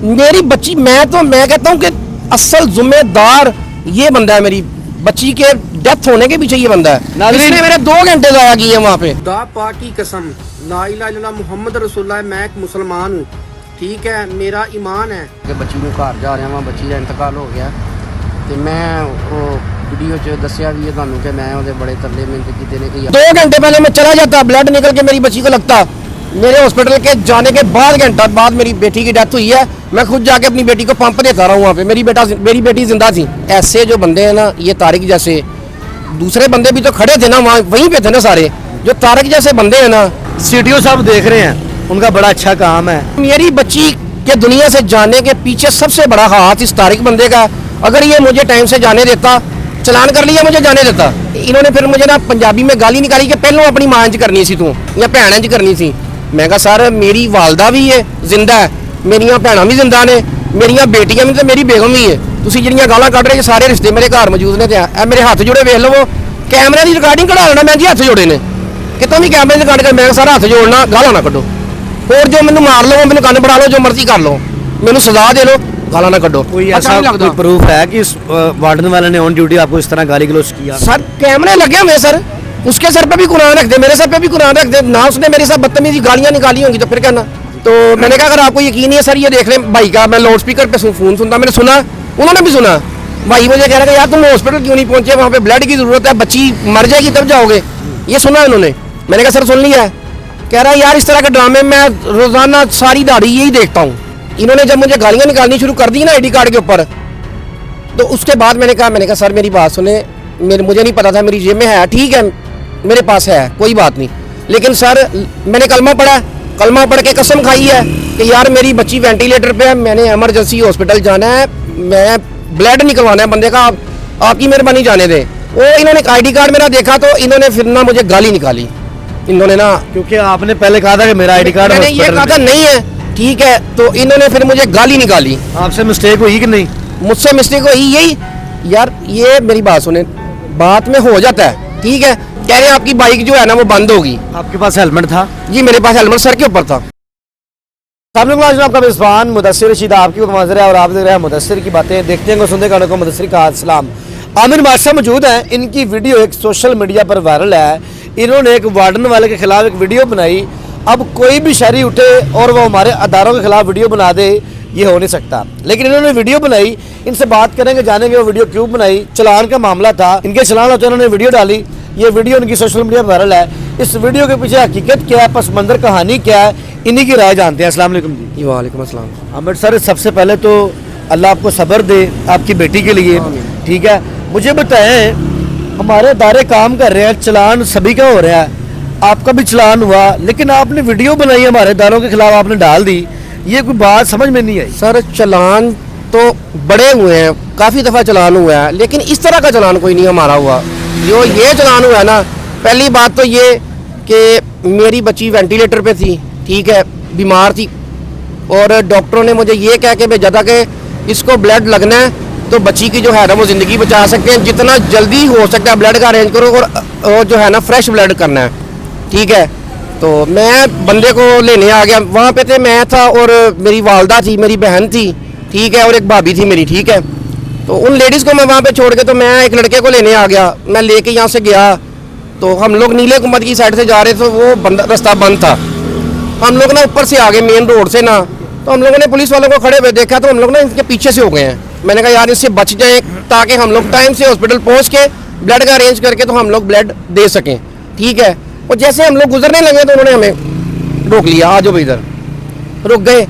मेरी बच्ची, मैं कहता हूँ कि असल जिम्मेदार ये बंदा है। मेरी बच्ची के डेथ होने के पीछे ये बंदा है। इसने मेरे 2 घंटे ज़ाया किए वहाँ पे। खुदा पाक की कसम, ला इलाहा इल्लल्लाह मुहम्मद रसूलुल्लाह, मैं एक मुसलमान हूँ, ठीक है, मेरा ईमान है कि बच्ची को घर जा रहा वहाँ, बच्ची का इंतकाल हो गया तो मैं वो वीडियो च दसिया भी है ਤੁਹਾਨੂੰ कि मैं ਉਹਦੇ बड़े तरले मिन्नत कीते ने कि 2 घंटे पहले मैं चला जाता, ब्लड निकल के मेरी बच्ची को लगता। मेरे हॉस्पिटल के जाने के बाद घंटा बाद मेरी बेटी की डेथ हुई है। मैं खुद जाके अपनी बेटी को पंप देता रहा हूँ वहाँ पे। मेरी बेटी जिंदा थी। ऐसे जो बंदे हैं ना, ये तारिक जैसे, दूसरे बंदे भी तो खड़े थे ना वहाँ, वहीं पे थे ना सारे। जो तारिक जैसे बंदे हैं ना, सीटीओ साहब देख रहे हैं, उनका बड़ा अच्छा काम है। मेरी बच्ची के दुनिया से जाने के पीछे सबसे बड़ा हाथ इस तारिक बंदे का। अगर ये मुझे टाइम से जाने देता, चलान कर लिया, मुझे जाने देता। इन्होंने फिर मुझे ना पंजाबी में गाली निकाली कि पहलों अपनी मां च करनी सी तू या भैन च करनी सी। मैं कहा सर, मेरी वालदा भी है जिंदा है, मेरिया भैन भी जिंदा ने, मेरिया बेटियां भी, तो मेरी बेगम भी है। तुसी जिहड़ियां गालां कढ रहे सारे रिश्ते मेरे घर मौजूद ने। ते मेरे हाथ जोड़े वेख लवो, कैमरे की रिकॉर्डिंग कढा लेना। मैं जी हाथ जोड़े ने कि तुम भी कैमरे रिकॉर्ड कर। मैं सारा हाथ जोड़ना, गालां ना कढो। और जो मैनू मार लो, मैनू कन्न बड़ा लो, जो मर्जी कर लो, मैनू सजा दे लो, गालां ना कढो। कोई ऐसा कोई प्रूफ है कि वार्डन वाले ने ऑन ड्यूटी आपको इस तरह गाली गलौज किया? सर कैमरे लगे हुए सर, उसके सर पे भी कुरान रख दे, मेरे सर पे भी कुरान रख दे ना। उसने मेरे साथ बदतमीजी गालियां निकाली होंगी तो फिर कहना। तो मैंने कहा अगर आपको यकीन नहीं है सर, ये देख लें भाई का। मैं लाउड स्पीकर पे फोन सुनता, मैंने सुना, उन्होंने भी सुना। भाई मुझे कह रहा है यार तुम हॉस्पिटल क्यों नहीं पहुंचे, वहाँ पे ब्लड की जरूरत है, बच्ची मर जाएगी तब जाओगे। ये सुना उन्होंने। मैंने कहा सर सुन लिया है। कह रहा है यार इस तरह के ड्रामे मैं रोजाना सारी दाढ़ी यही देखता हूँ। इन्होंने जब मुझे गालियाँ निकालनी शुरू कर दी ना ID कार्ड के ऊपर, तो उसके बाद मैंने कहा सर मेरी बात सुने, मुझे नहीं पता था, मेरी जेब में है, ठीक है मेरे पास है, कोई बात नहीं, लेकिन सर मैंने कलमा पढ़ा, कलमा पढ़ के कसम खाई है कि यार मेरी बच्ची वेंटिलेटर पे है, मैंने इमरजेंसी हॉस्पिटल जाना है, मैं ब्लड निकलवाना है बंदे का, आपकी मेहरबानी जाने दें। वो इन्होंने ID कार्ड मेरा देखा तो इन्होंने फिर ना मुझे गाली निकाली। इन्होंने ना, क्योंकि आपने पहले कहा था कि मेरा ID कार्ड, मैंने ये कहा था नहीं है, ठीक है, तो इन्होंने फिर मुझे गाली निकाली। आपसे मिस्टेक हुई कि नहीं? मुझसे मिस्टेक हुई यही यार, ये मेरी बात सुने, बात में हो जाता है, ठीक है। कह रहे हैं आपकी बाइक जो है ना वो बंद होगी। आपके पास हेलमेट था? जी मेरे पास हेलमेट सर के ऊपर था। सामने को आपका मेजबान मुदस्सिर रशीद आपकी मंजर है और आप देख रहे हैं मुदस्सिर की बातें। देखते हैं सुनते गानों को। मुदस्सिर का सलाम। आमिर बादशाह मौजूद हैं। इनकी वीडियो एक सोशल मीडिया पर वायरल है। इन्होंने एक वार्डन वाले के खिलाफ एक वीडियो बनाई। अब कोई भी शहरी उठे और वो हमारे अदारों के खिलाफ वीडियो बना दे, ये हो नहीं सकता। लेकिन इन्होंने वीडियो बनाई, इनसे बात करेंगे, जानेंगे वो वीडियो क्यों बनाई। चलान का मामला था, इनके चलान होते इन्होंने वीडियो डाली। ये वीडियो उनकी सोशल मीडिया पर वायरल है। इस वीडियो के पीछे हकीकत क्या है, पस मंजर कहानी क्या है, इन्हीं की राय जानते हैं। अस्सलाम वालेकुम जी। वालेकुम अस्सलाम। आमिर सर, सबसे पहले तो अल्लाह आपको सब्र दे आपकी बेटी के लिए, ठीक है। मुझे बताएं, हमारे अदारे काम कर रहे हैं, चलान सभी का हो रहा है, आपका भी चलान हुआ, लेकिन आपने वीडियो बनाई हमारे अदारों के खिलाफ, आपने डाल दी, ये कोई बात समझ में नहीं आई। सर चलान तो बड़े हुए हैं, काफ़ी दफ़ा चलान हुआ है, लेकिन इस तरह का चलान कोई नहीं हमारा हुआ। जो ये चलान हुआ है ना, पहली बात तो ये कि मेरी बच्ची वेंटिलेटर पे थी, ठीक है, बीमार थी, और डॉक्टरों ने मुझे ये कह के भेजा था कि इसको ब्लड लगना है तो बच्ची की जो है ना वो ज़िंदगी बचा सकते हैं, जितना जल्दी हो सकता है ब्लड का अरेंज करो, और जो है ना फ्रेश ब्लड करना है, ठीक है। तो मैं बंदे को लेने आ गया। वहाँ पे थे, मैं था और मेरी वालदा थी, मेरी बहन थी, ठीक है, और एक भाभी थी मेरी, ठीक है। तो उन लेडीज़ को मैं वहाँ पे छोड़ के तो मैं एक लड़के को लेने आ गया। मैं लेके यहाँ से गया तो हम लोग नीले कुंभत की साइड से जा रहे थे, वो रास्ता बंद था। हम लोग ना ऊपर से आ गए मेन रोड से ना, तो हम लोगों ने पुलिस वालों को खड़े हुए देखा, तो हम लोग ना इनके पीछे से हो गए हैं। मैंने कहा यार इससे बच जाए, ताकि हम लोग टाइम से हॉस्पिटल पहुँच के ब्लड का अरेंज करके तो हम लोग ब्लड दे सकें, ठीक है। और जैसे हम लोग गुजरने लगे तो उन्होंने हमें रोक लिया, आ जाओ भाई इधर। रुक गए,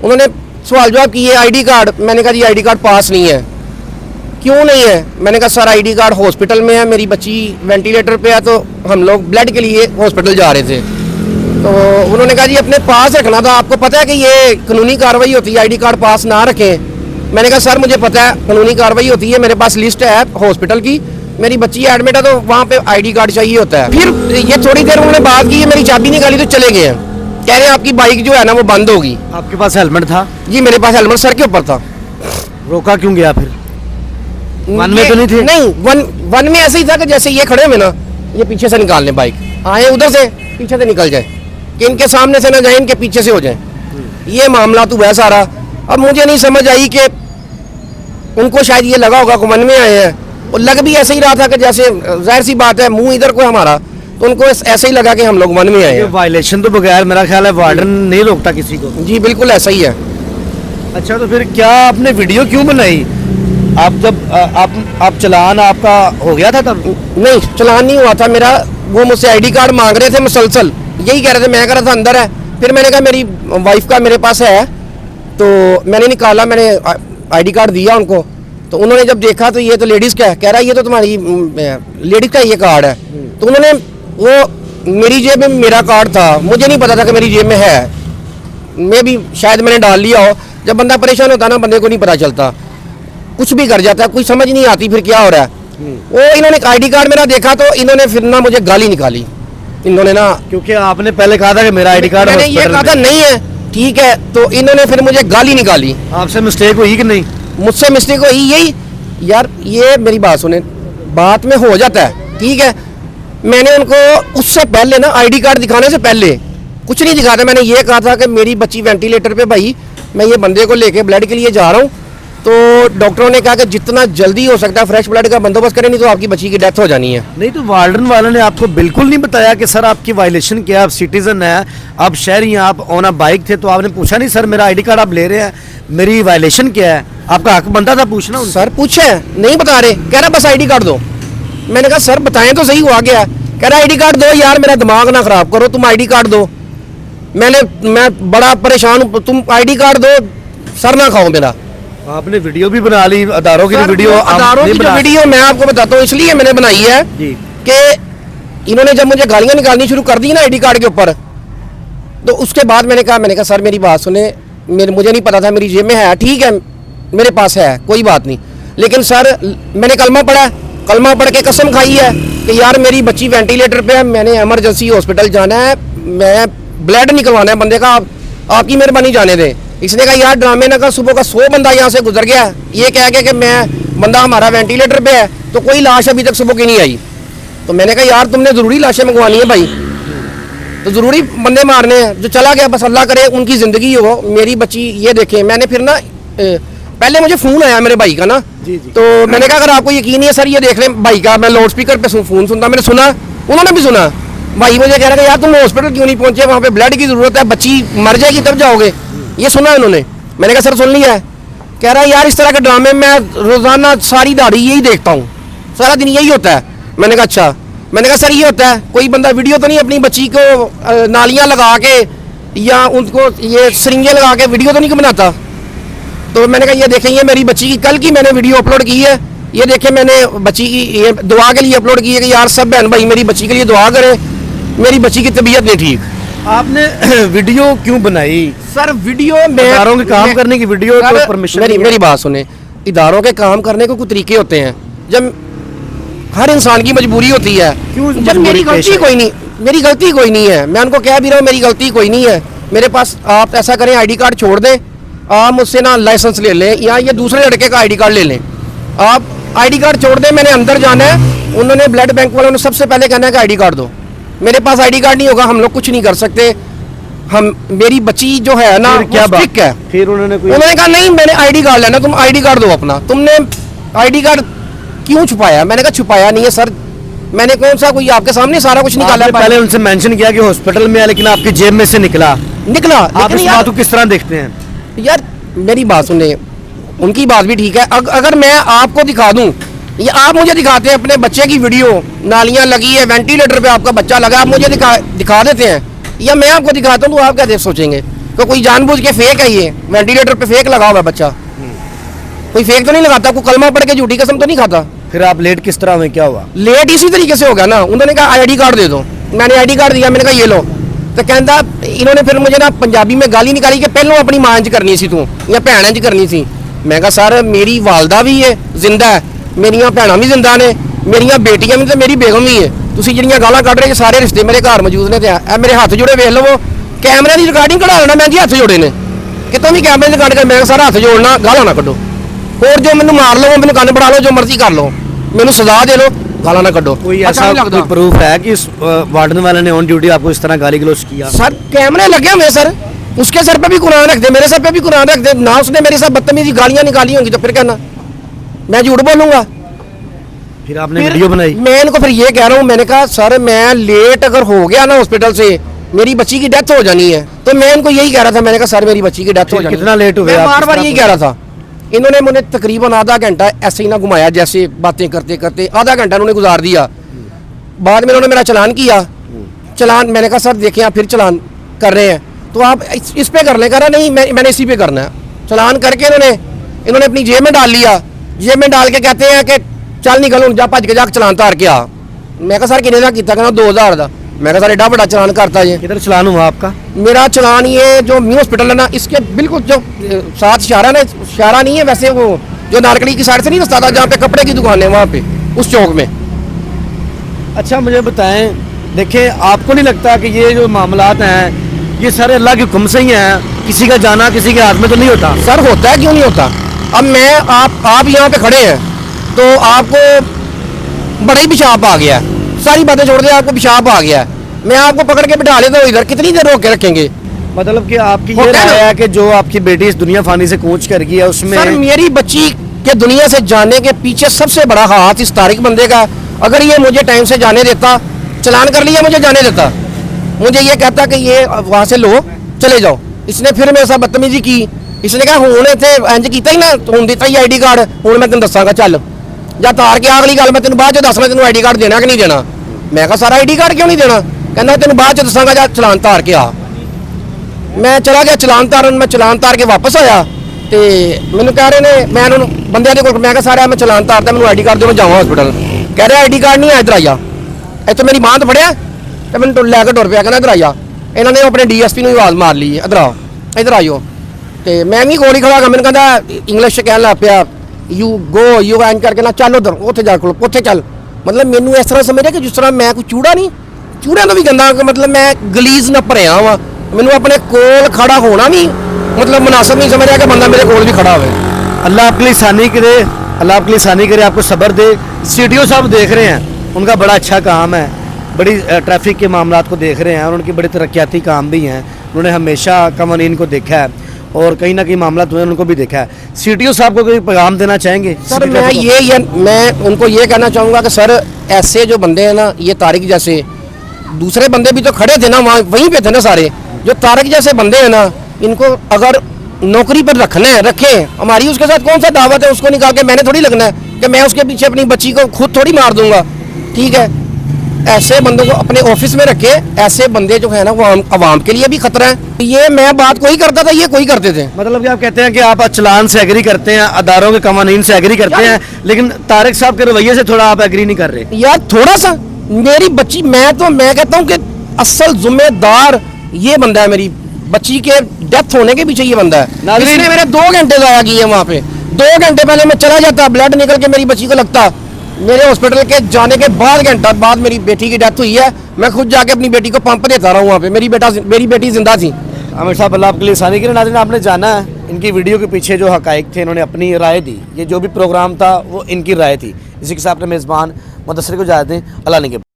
उन्होंने सवाल जवाब किए, ID कार्ड। मैंने कहा जी ID कार्ड पास नहीं है। क्यों नहीं है? मैंने कहा सर ID कार्ड हॉस्पिटल में है, मेरी बच्ची वेंटिलेटर पे है, तो हम लोग ब्लड के लिए हॉस्पिटल जा रहे थे। तो उन्होंने कहा जी अपने पास रखना था, आपको पता है कि ये कानूनी कार्रवाई होती है ID कार्ड पास ना रखें। मैंने कहा सर मुझे पता है कानूनी कार्रवाई होती है, मेरे पास लिस्ट है हॉस्पिटल की, मेरी बच्ची एडमिट है, तो वहाँ पे ID कार्ड चाहिए होता है। फिर ये थोड़ी देर उन्होंने बात की, मेरी चाबी निकाली तो चले गए हैं। कह रहे हैं आपकी बाइक जो है ना वो बंद होगी। आपके पास हेलमेट था? जी मेरे पास हेलमेट सर के ऊपर था। रोका क्यों गया फिर? वन में तो नहीं थे? नहीं, वन में ऐसे ही था कि जैसे ये खड़े हुए ना, ये पीछे से निकालने बाइक, आए उधर से पीछे से निकल जाए, कि इनके सामने से ना जाए, इनके पीछे से हो जाए। ये मामला तो हुआ सारा। अब मुझे नहीं समझ आई कि उनको शायद ये लगा होगा को मन में आए हैं, और लग भी ऐसे ही रहा था कि जैसे जाहिर सी बात है मुंह इधर को है हमारा, तो उनको ऐसे ही लगा कि हम लोग मन में आए ये हैं। वायलेशन तो बगैर मेरा ख्याल है वार्डन नहीं रोकता किसी को। जी बिल्कुल ऐसा ही है। अच्छा, तो फिर क्या आपने वीडियो क्यों बनाई? आप जब आप चलान आपका हो गया था तब? नहीं, चलान नहीं हुआ था मेरा, वो मुझसे आईडी कार्ड मांग रहे थे मुसलसल, यही कह रहे थे, मैं कह रहा था अंदर है। फिर मैंने कहा मेरी वाइफ का मेरे पास है, तो मैंने निकाला, मैंने आईडी कार्ड दिया उनको, तो उन्होंने जब देखा तो ये तो लेडीज़ का है, कह रहा है ये तो तुम्हारी लेडीज़ का ये कार्ड है। तो उन्होंने वो मेरी जेब में मेरा कार्ड था, मुझे नहीं पता था कि मेरी जेब में है, मैं भी शायद मैंने डाल लिया हो। जब बंदा परेशान होता है ना, बंदे को नहीं पता चलता, कुछ भी कर जाता है, कुछ समझ नहीं आती फिर क्या हो रहा है। वो इन्होंने आईडी कार्ड मेरा देखा तो इन्होंने फिर ना मुझे गाली निकाली, इन्होंने ना, क्योंकि आपने पहले कहा था कि मेरा आईडी कार्ड मैंने ये कहा था नहीं है, ठीक है, तो इन्होंने फिर मुझे गाली निकाली। आपसे मिस्टेक हुई कि नहीं? मुझसे मिस्टेक हुई यही यार, ये मेरी बात सुने, बात में हो जाता है, ठीक है। मैंने उनको उससे पहले ना आईडी कार्ड दिखाने से पहले कुछ नहीं दिखाता, मैंने ये कहा था कि मेरी बच्ची वेंटिलेटर पे, भाई मैं ये बंदे को लेके ब्लड के लिए जा रहा हूँ, तो डॉक्टरों ने कहा कि जितना जल्दी हो सकता है फ्रेश ब्लड का बंदोबस्त करें, नहीं तो आपकी बच्ची की डेथ हो जानी है। नहीं, तो वार्डन वालों ने आपको बिल्कुल नहीं बताया कि सर आपकी वायलेशन क्या है, आप सिटीजन है, आप शहरी हैं, आप ऑन अ बाइक थे, तो आपने पूछा नहीं सर मेरा आईडी कार्ड आप ले रहे हैं, मेरी वायलेशन क्या है? आपका हक बनता था पूछना उनसे। सर पूछे, नहीं बता रहे, कह रहा बस आईडी कार्ड दो। मैंने कहा सर बताएं तो सही, हुआ गया। कह रहा आईडी कार्ड दो यार, मेरा दिमाग ना खराब करो, तुम आईडी कार्ड दो। मैं बड़ा परेशान हूँ, तुम आईडी कार्ड दो, सर ना खाओ मेरा। आपने वीडियो भी बना ली, अदारों की सर, वीडियो, वो अदारों की जो वीडियो मैं आपको बताता हूँ इसलिए मैंने बनाई है जी। कि इन्होंने जब मुझे गालियां निकालनी शुरू कर दी ना आईडी कार्ड के ऊपर, तो उसके बाद मैंने कहा सर मेरी बात सुने, मुझे नहीं पता था मेरी जेब में है, ठीक है मेरे पास है, कोई बात नहीं, लेकिन सर मैंने कलमा पढ़ा, कलमा पढ़ के कसम खाई है कि यार मेरी बच्ची वेंटिलेटर पे है, मैंने इमरजेंसी हॉस्पिटल जाना है, मैं ब्लड निकलवाना है बंदे का, आपकी मेहरबानी जाने दें। इसने कहा यार ड्रामे ना कर, सुबह का 100 बंदा यहाँ से गुजर गया ये कह के कि मैं बंदा हमारा वेंटिलेटर पे है, तो कोई लाश अभी तक सुबह की नहीं आई। तो मैंने कहा यार तुमने ज़रूरी लाशें मंगवानी है भाई, तो ज़रूरी बंदे मारने हैं, जो चला गया बस अल्लाह करे उनकी ज़िंदगी हो, मेरी बच्ची ये देखे। मैंने फिर ना पहले मुझे फ़ोन आया मेरे भाई का ना, तो मैंने कहा अगर आपको यकीन नहीं है सर ये देख लें भाई का, मैं लाउड स्पीकर पे फ़ोन सुनता, मैंने सुना, उन्होंने भी सुना। भाई मुझे कह रहा है यार तुम हॉस्पिटल क्यों नहीं पहुंचे, वहाँ पे ब्लड की ज़रूरत है, बच्ची मर जाएगी तब जाओगे, ये सुना उन्होंने। मैंने कहा सर सुन लिया है। कह रहा है यार इस तरह के ड्रामे मैं रोज़ाना सारी दाढ़ी यही देखता हूँ, सारा दिन यही होता है। मैंने कहा अच्छा, मैंने कहा सर ये होता है, कोई बंदा वीडियो तो नहीं अपनी बच्ची को नालियाँ लगा के या उनको ये सरिंजें लगा के वीडियो तो नहीं बनाता। तो मैंने कहा ये देखें ये मेरी बच्ची की कल की मैंने वीडियो अपलोड की है, ये देखें मैंने बच्ची की ये दुआ के लिए अपलोड की है कि यार सब बहन भाई मेरी बच्ची के लिए दुआ करें, मेरी बच्ची की तबीयत नहीं ठीक। आपने वीडियो क्यों बनाई? सर वीडियो में इदारों के काम करने की वीडियो तो परमिशन मेरी बात सुने, इदारों के काम करने को कुछ तरीके होते हैं, जब हर इंसान की मजबूरी होती है। क्यों जब मजबूरी मेरी गलती कोई नहीं, मेरी गलती कोई नहीं है, मैं उनको कह भी रहा हूँ मेरी गलती कोई नहीं है, मेरे पास आप ऐसा करें आईडी कार्ड छोड़ दें, आप मुझसे ना लाइसेंस ले लें या ये दूसरे लड़के का आईडी कार्ड ले लें, आप आईडी कार्ड छोड़ दें, मैंने अंदर जाना है। उन्होंने ब्लड बैंक वालों ने सबसे पहले कहना है कि आईडी कार्ड दो, मेरे पास आईडी कार्ड नहीं होगा हम लोग कुछ नहीं कर सकते, हम मेरी बच्ची जो है ना क्या ठीक है। फिर उन्होंने कहा नहीं मैंने आईडी कार्ड लेना, तुम आईडी कार्ड दो अपना, तुमने आईडी कार्ड क्यों छुपाया? मैंने कहा छुपाया नहीं है सर, मैंने कौन सा कोई आपके सामने सारा कुछ निकाला है। पहले उनसे मेंशन किया कि हॉस्पिटल में है, लेकिन आपकी जेब में से निकला। आप इस बात को किस तरह देखते हैं? यार मेरी बात सुने, उनकी बात भी ठीक है, अगर मैं आपको दिखा दूं या आप मुझे दिखाते हैं अपने बच्चे की वीडियो, नालियां लगी है वेंटिलेटर पे आपका बच्चा लगा, आप मुझे दिखा देते हैं, या मैं आपको दिखाता हूँ तो आप क्या सोचेंगे? तो कोई जानबूझ के फेक है, ये वेंटिलेटर पे फेक लगा हुआ है बच्चा, कोई फेक तो नहीं लगाता, कोई कलमा पढ़ के झूठी कसम तो नहीं खाता। फिर आप लेट किस तरह हुए, क्या हुआ? लेट इसी तरीके से हो गया ना, उन्होंने कहा आईडी कार्ड दे दो, मैंने आईडी कार्ड दिया, मैंने कहा ये लो, तो कहता इन्होंने फिर मुझे ना पंजाबी में गाली निकाली कि पहलों अपनी मां च करनी सी तू या भैन च करनी सी। मैं कहा सर मेरी वालदा भी है जिंदा है, मेरिया भैन भी जिंदा ने, मेरिया बेटियां भी तो मेरी बेगम भी है, तुम जिहड़ियां गालां कढ रहे सारे रिश्ते मेरे घर मौजूद ने, तो मेरे हाथ जोड़े वेख लवो, कैमरे की रिकॉर्डिंग कढ़ा लेना, मैं जी हाथ जोड़े ने कि तुम भी कैमरे रिकॉर्ड कर, मैं सारा हाथ जोड़ना, गालां ना कड्डो, और जो मैनू मार लो मैनू कन्न बढ़ा लो, जो मर्जी कर लो, मैनू सजा दे लो, गालां ना कड्डो। कोई ऐसा कोई प्रूफ है कि वार्डन वाले ने ऑन ड्यूटी आपको इस तरह गाली गलौज किया? सर कैमरे लगे हुए सर, उसके सर पे भी कुरान रख दे, मेरे सर पे भी कुरान रख दे ना, उसने मेरे साथ बदतमीजी गालियां निकाली होंगी तो फिर कहना मैं झूठ बोलूंगा। फिर आपने वीडियो बनाई? मैं इनको फिर ये कह रहा हूँ, मैंने कहा सर मैं लेट अगर हो गया ना हॉस्पिटल से, मेरी बच्ची की डेथ हो जानी है। तो मैं इनको यही कह रहा था, मैंने कहा सर मेरी बच्ची की डेथ हो जानी है। कितना लेट हुए मैं आप? बार बार यही कह रहा था। इन्होंने मुझे तकरीबन आधा घंटा ऐसे ही ना घुमाया, जैसे बातें करते करते आधा घंटा उन्होंने गुजार दिया। बाद में उन्होंने मेरा चलान किया। चलान मैंने कहा सर देखें आप फिर चलान कर रहे हैं तो आप इस पे कर लें। कह रहा नहीं मैंने इसी पे करना है। चलान करके इन्होंने अपनी जेब में डाल लिया। जेब में डाल के कहते हैं कि चल निकल जा भज के जाके चलान तार के आ। मैं कहा सर कितने का किया? कहना 2000 का। मैं कहा सर एडा बड़ा चलान करता ये। किधर चलान हुआ आपका? मेरा चलान ये जो न्यू हॉस्पिटल है ना, इसके बिल्कुल जो साथ इशारा ना, इशारा नहीं है वैसे, वो जो नारकली की साइड से नहीं रास्ता था जहाँ पे कपड़े की दुकान है, वहाँ पे उस चौक में। अच्छा मुझे बताएं, देखिए आपको नहीं लगता कि ये जो मामलात हैं ये सारे अल्लाह के हुक्म से ही हैं? किसी का जाना किसी के हाथ में तो नहीं होता? सर होता है, क्यों नहीं होता। अब मैं आप यहाँ पे खड़े हैं तो आपको बड़ा ही पेशाब आ गया है, सारी बातें छोड़ दे, आपको पेशाब आ गया है, मैं आपको पकड़ के बिठा लेता हूँ इधर, कितनी देर रोक के रखेंगे? मतलब कि आपकी ये होता है राय ना? है कि जो आपकी बेटी इस दुनिया फानी से कूच कर गई है उसमें सर मेरी बच्ची के दुनिया से जाने के पीछे सबसे बड़ा हाथ इस तारिक बंदे का। अगर ये मुझे टाइम से जाने देता, चलान कर लिया, मुझे जाने देता, मुझे ये कहता कि ये वहाँ से लो चले जाओ। इसने फिर मेरे साथ बदतमीजी की। इसने कहा हूँ इतने इंज किया ही ना, हूँ दिता ही ID कार्ड, हूँ मैं तेन दसागा चल या तार के अगली गल मैं तेन बाद दसना तेन ID कार्ड देना कि नहीं देना। मैं कहा सारा ID कार्ड क्यों नहीं देना? कहना तेन बाद दसागा जा चलान तार के आ। मैं चला गया चलान तारन, मैं चलान तार के वापस आया तो मैंने कह रहे ने, मैं उन्होंने बंदे को मैं कहा सारा मैं चलान तारता, मैं ID कार्ड दो मैं जाऊँ हॉस्पिटल। कह रहे ID कार्ड नहीं है, इधर आइया। इतों मेरी बांह तो फड़िया तो मैंने लैके टुर पिया, कहना इधर आइया। इन्होंने अपने DSP ਨੂੰ आवाज़ मार ली है, इधर आओ इधर आइयो। तो मैं भी कोल ही खड़ा मैंने कहता इंग्लिश कह लग पिया यू गो यू एंज करके ना चल उधर उत्थे जा खलो उत्थे चल। मतलब मैनू इस तरह समझ कि जिस तरह मैं कोई चूड़ा नहीं, चूड़िया तो भी गंदा, मतलब मैं गलीज ना भरिया वा। मैनू अपने कोल खड़ा होना भी मतलब मुनासिब नहीं समझ रहा कि बंदा मेरे कोल भी खड़ा हो। अल्लाह आपके लिए आसानी करे, अल्लाह आपके लिए आसानी करे, आपको सब्र दे। CTO साहब देख रहे हैं, उनका बड़ा अच्छा काम है, बड़ी ट्रैफिक के मामलात को देख रहे हैं और उनकी बड़ी तरक्याती काम भी हैं। उन्होंने हमेशा कवानीन को देखा है और कहीं ना कहीं मामला हुए उनको भी देखा है। CTO साहब को कोई पैगाम देना चाहेंगे? सर मैं उनको ये कहना चाहूँगा कि सर ऐसे जो बंदे हैं ना, ये तारिक जैसे, दूसरे बंदे भी तो खड़े थे ना वहाँ, वहीं पे थे ना सारे, जो तारिक जैसे बंदे हैं ना, इनको अगर नौकरी पर रखना है रखें। हमारी उसके साथ कौन सा दावत है? उसको निकाल के मैंने थोड़ी लगना है कि मैं उसके पीछे अपनी बच्ची को खुद थोड़ी मार दूंगा। ठीक है, ऐसे बंदों को अपने ऑफिस में रखे। ऐसे बंदे जो है ना वो आवाम के लिए भी खतरा है। ये मैं बात कोई करता था, ये कोई करते थे। मतलब कि आप कहते हैं कि आप चलान से एग्री करते हैं, अदारों के कवानीन से एग्री करते हैं, लेकिन तारिक साहब के रवैये से थोड़ा आप एग्री नहीं कर रहे? यार थोड़ा सा मेरी बच्ची, मैं कहता हूँ कि असल जिम्मेदार ये बंदा है। मेरी बच्ची के डेथ होने के पीछे ये बंदा है। इसने मेरे 2 घंटे ज़ाया किए वहाँ पे। 2 घंटे पहले मैं चला जाता, ब्लड निकल के मेरी बच्ची को लगता, मेरे हॉस्पिटल के जाने के बाद घंटा बाद मेरी बेटी की डेथ हुई है। मैं खुद जाके अपनी बेटी को पंप देता रहा हूँ वहाँ पे। मेरी बेटी जिंदा थी। आमिर साहब अल्लाह आपके लिए आसानी करे। नाज़रीन आपने जाना है इनकी वीडियो के पीछे जो हकाइक थे, इन्होंने अपनी राय दी। ये जो भी प्रोग्राम था वो इनकी राय थी। इसी के साथ अपने मेज़बान मुदस्सिर को इजाज़त दें। अल्लाह ने